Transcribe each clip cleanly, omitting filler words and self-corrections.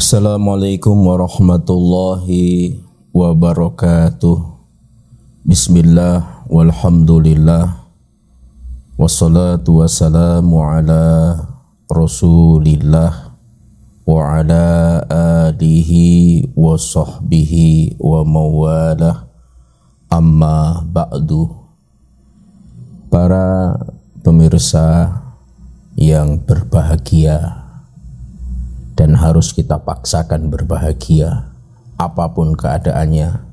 Assalamualaikum warahmatullahi wabarakatuh. Bismillah walhamdulillah wassalatu wassalamu ala rasulillah wa ala alihi wa sahbihi wa mawalah, amma ba'du. Para pemirsa yang berbahagia dan harus kita paksakan berbahagia apapun keadaannya,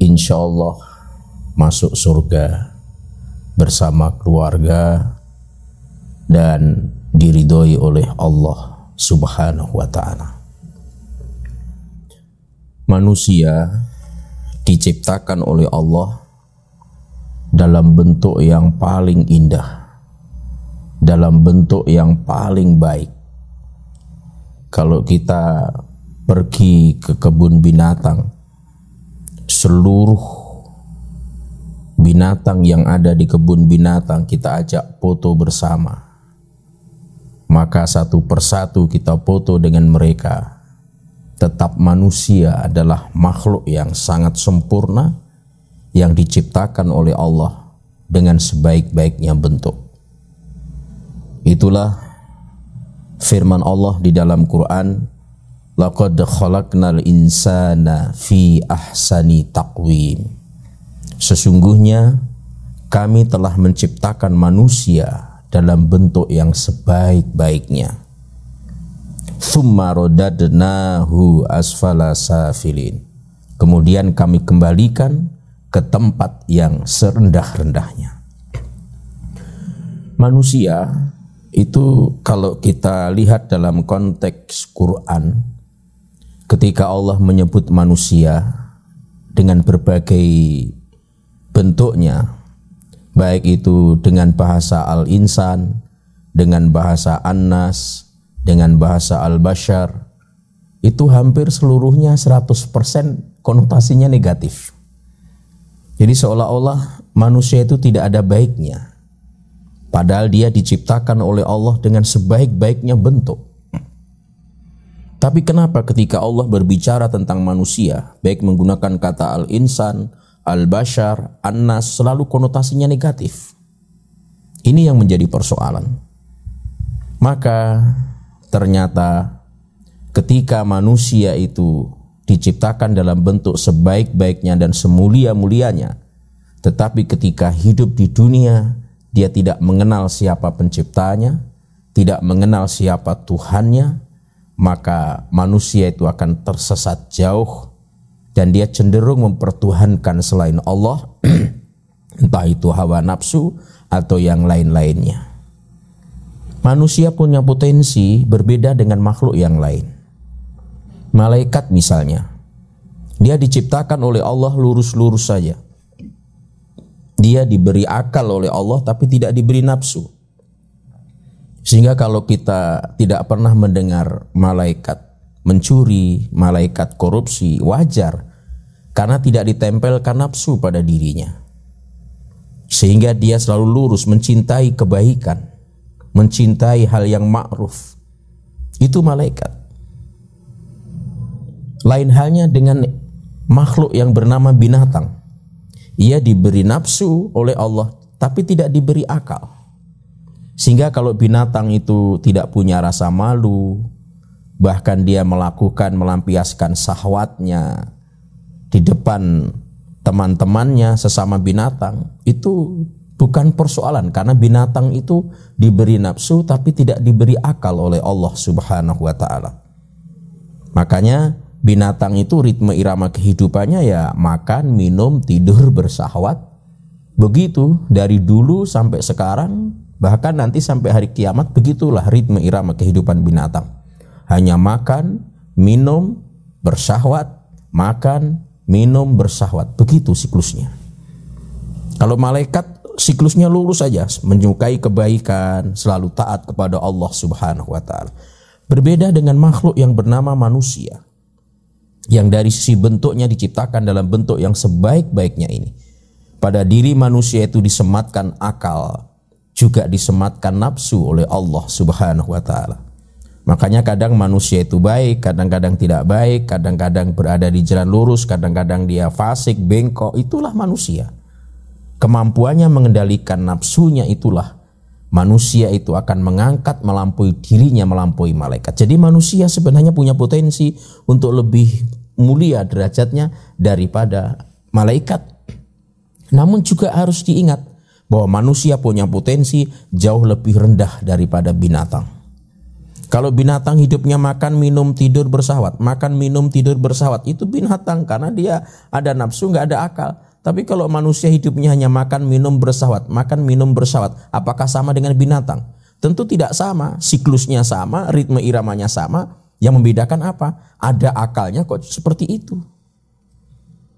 insya Allah masuk surga bersama keluarga dan diridhoi oleh Allah Subhanahu wa ta'ala. Manusia diciptakan oleh Allah dalam bentuk yang paling indah, dalam bentuk yang paling baik. Kalau kita pergi ke kebun binatang, seluruh binatang yang ada di kebun binatang kita ajak foto bersama, maka satu persatu kita foto dengan mereka. Tetap manusia adalah makhluk yang sangat sempurna, yang diciptakan oleh Allah dengan sebaik-baiknya bentuk. Itulah firman Allah di dalam Quran, laqad khalaqnal insana fi ahsani taqwim. Sesungguhnya kami telah menciptakan manusia dalam bentuk yang sebaik-baiknya. Tsumma radadnahu asfala safilin. Kemudian kami kembalikan ke tempat yang serendah-rendahnya. Manusia itu kalau kita lihat dalam konteks Quran, ketika Allah menyebut manusia dengan berbagai bentuknya, baik itu dengan bahasa al-insan, dengan bahasa an-nas, dengan bahasa al-bashar, itu hampir seluruhnya 100% konotasinya negatif. Jadi seolah-olah manusia itu tidak ada baiknya, padahal dia diciptakan oleh Allah dengan sebaik-baiknya bentuk. Tapi kenapa ketika Allah berbicara tentang manusia, baik menggunakan kata al-insan, al-bashar, an-nas, selalu konotasinya negatif? Ini yang menjadi persoalan. Maka ternyata ketika manusia itu diciptakan dalam bentuk sebaik-baiknya dan semulia-mulianya, tetapi ketika hidup di dunia dia tidak mengenal siapa penciptanya, tidak mengenal siapa Tuhannya, maka manusia itu akan tersesat jauh dan dia cenderung mempertuhankan selain Allah, entah itu hawa nafsu atau yang lain-lainnya. Manusia punya potensi berbeda dengan makhluk yang lain. Malaikat misalnya, dia diciptakan oleh Allah lurus-lurus saja. Dia diberi akal oleh Allah tapi tidak diberi nafsu. Sehingga kalau kita tidak pernah mendengar malaikat mencuri, malaikat korupsi, wajar, karena tidak ditempelkan nafsu pada dirinya. Sehingga dia selalu lurus, mencintai kebaikan, mencintai hal yang ma'ruf. Itu malaikat. Lain halnya dengan makhluk yang bernama binatang. Ia diberi nafsu oleh Allah tapi tidak diberi akal. Sehingga kalau binatang itu tidak punya rasa malu, bahkan dia melampiaskan syahwatnya di depan teman-temannya sesama binatang, itu bukan persoalan, karena binatang itu diberi nafsu tapi tidak diberi akal oleh Allah Subhanahu wa ta'ala. Makanya binatang itu ritme irama kehidupannya ya makan, minum, tidur, bersahwat. Begitu dari dulu sampai sekarang, bahkan nanti sampai hari kiamat, begitulah ritme irama kehidupan binatang. Hanya makan, minum, bersahwat, makan, minum, bersahwat. Begitu siklusnya. Kalau malaikat siklusnya lurus saja, menyukai kebaikan, selalu taat kepada Allah Subhanahu wa ta'ala. Berbeda dengan makhluk yang bernama manusia, yang dari sisi bentuknya diciptakan dalam bentuk yang sebaik-baiknya ini. Pada diri manusia itu disematkan akal, juga disematkan nafsu oleh Allah Subhanahu wa ta'ala. Makanya kadang manusia itu baik, kadang-kadang tidak baik, kadang-kadang berada di jalan lurus, kadang-kadang dia fasik, bengkok. Itulah manusia. Kemampuannya mengendalikan nafsunya itulah manusia itu akan mengangkat melampaui dirinya, melampaui malaikat. Jadi manusia sebenarnya punya potensi untuk lebih mulia derajatnya daripada malaikat. Namun juga harus diingat bahwa manusia punya potensi jauh lebih rendah daripada binatang. Kalau binatang hidupnya makan, minum, tidur, bersahwat, makan, minum, tidur, bersahwat, itu binatang karena dia ada nafsu, nggak ada akal. Tapi kalau manusia hidupnya hanya makan, minum, bersahwat, makan, minum, bersahwat, apakah sama dengan binatang? Tentu tidak sama. Siklusnya sama, ritme iramanya sama. Yang membedakan apa? Ada akalnya kok seperti itu.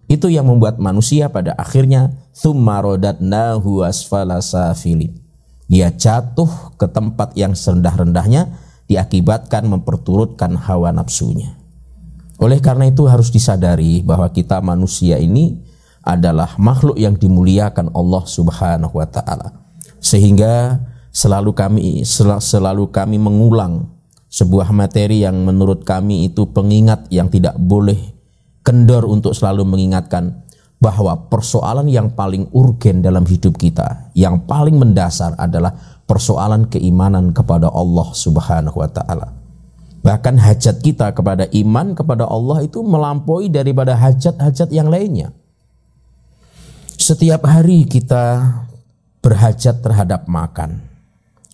Itu yang membuat manusia pada akhirnya tsumma radatnahu asfala safilin. Dia jatuh ke tempat yang serendah-rendahnya diakibatkan memperturutkan hawa nafsunya. Oleh karena itu harus disadari bahwa kita manusia ini adalah makhluk yang dimuliakan Allah Subhanahu wa taala. Sehingga selalu kami mengulang sebuah materi yang menurut kami itu pengingat yang tidak boleh kendor untuk selalu mengingatkan bahwa persoalan yang paling urgen dalam hidup kita, yang paling mendasar adalah persoalan keimanan kepada Allah Subhanahu wa taala. Bahkan hajat kita kepada iman kepada Allah itu melampaui daripada hajat-hajat yang lainnya. Setiap hari kita berhajat terhadap makan.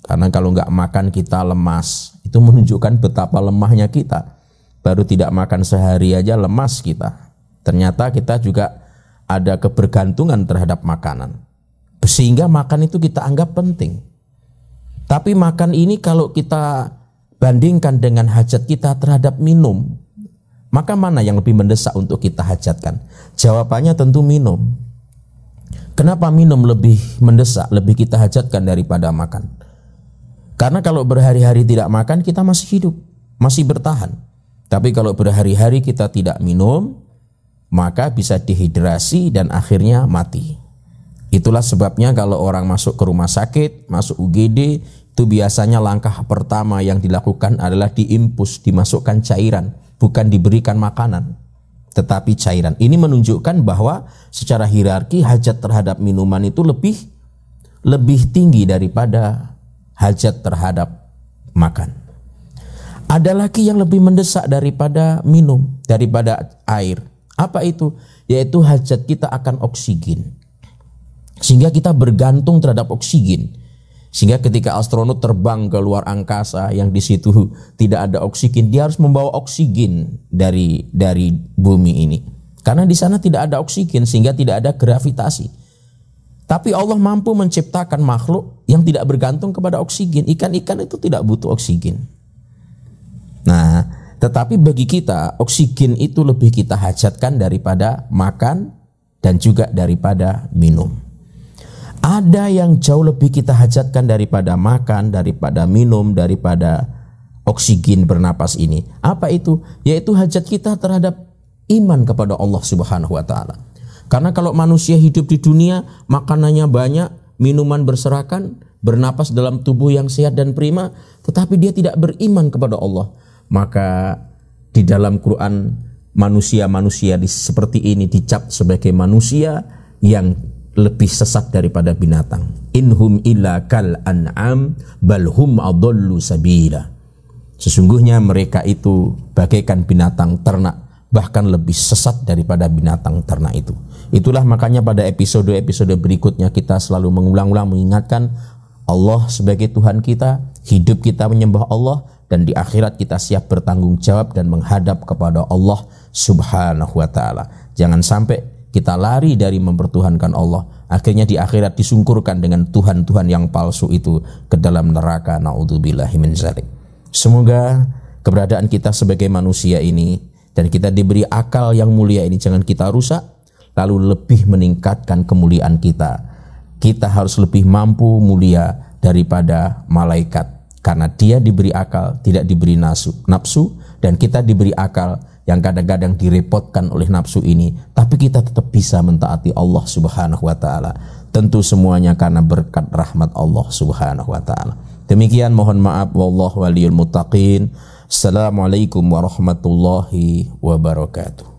Karena kalau nggak makan kita lemas. Itu menunjukkan betapa lemahnya kita. Baru tidak makan sehari aja lemas kita. Ternyata kita juga ada kebergantungan terhadap makanan. Sehingga makan itu kita anggap penting. Tapi makan ini kalau kita bandingkan dengan hajat kita terhadap minum, maka mana yang lebih mendesak untuk kita hajatkan? Jawabannya tentu minum. Kenapa minum lebih mendesak, lebih kita hajatkan daripada makan? Karena kalau berhari-hari tidak makan kita masih hidup, masih bertahan. Tapi kalau berhari-hari kita tidak minum, maka bisa dehidrasi dan akhirnya mati. Itulah sebabnya kalau orang masuk ke rumah sakit, masuk UGD, itu biasanya langkah pertama yang dilakukan adalah diimpus, dimasukkan cairan, bukan diberikan makanan, tetapi cairan. Ini menunjukkan bahwa secara hierarki hajat terhadap minuman itu lebih tinggi daripada hajat terhadap makan. Ada lagi yang lebih mendesak daripada minum, daripada air. Apa itu? Yaitu hajat kita akan oksigen. Sehingga kita bergantung terhadap oksigen. Sehingga ketika astronot terbang ke luar angkasa yang di situ tidak ada oksigen, dia harus membawa oksigen dari bumi ini. Karena di sana tidak ada oksigen sehingga tidak ada gravitasi. Tapi Allah mampu menciptakan makhluk yang tidak bergantung kepada oksigen. Ikan-ikan itu tidak butuh oksigen. Nah, tetapi bagi kita oksigen itu lebih kita hajatkan daripada makan dan juga daripada minum. Ada yang jauh lebih kita hajatkan daripada makan, daripada minum, daripada oksigen bernapas ini. Apa itu? Yaitu hajat kita terhadap iman kepada Allah Subhanahu wa taala. Karena kalau manusia hidup di dunia, makanannya banyak, minuman berserakan, bernapas dalam tubuh yang sehat dan prima, tetapi dia tidak beriman kepada Allah, maka di dalam Quran manusia-manusia seperti ini dicap sebagai manusia yang lebih sesat daripada binatang. Inhum illa kal an'am balhum adallu sabila. Sesungguhnya mereka itu bagaikan binatang ternak, bahkan lebih sesat daripada binatang ternak itu. Itulah makanya pada episode-episode berikutnya kita selalu mengulang-ulang mengingatkan Allah sebagai Tuhan kita, hidup kita menyembah Allah, dan di akhirat kita siap bertanggung jawab dan menghadap kepada Allah Subhanahu wa taala. Jangan sampai kita lari dari mempertuhankan Allah, akhirnya di akhirat disungkurkan dengan Tuhan-Tuhan yang palsu itu ke dalam neraka. Na'udzubillahi min dzalik. Semoga keberadaan kita sebagai manusia ini dan kita diberi akal yang mulia ini jangan kita rusak, lalu lebih meningkatkan kemuliaan kita. Kita harus lebih mampu mulia daripada malaikat, karena dia diberi akal, tidak diberi nafsu, dan kita diberi akal yang kadang-kadang direpotkan oleh nafsu ini, tapi kita tetap bisa mentaati Allah Subhanahu wa taala. Tentu semuanya karena berkat rahmat Allah Subhanahu wa taala. Demikian, mohon maaf, wallahu waliyul muttaqin. Assalamualaikum warahmatullahi wabarakatuh.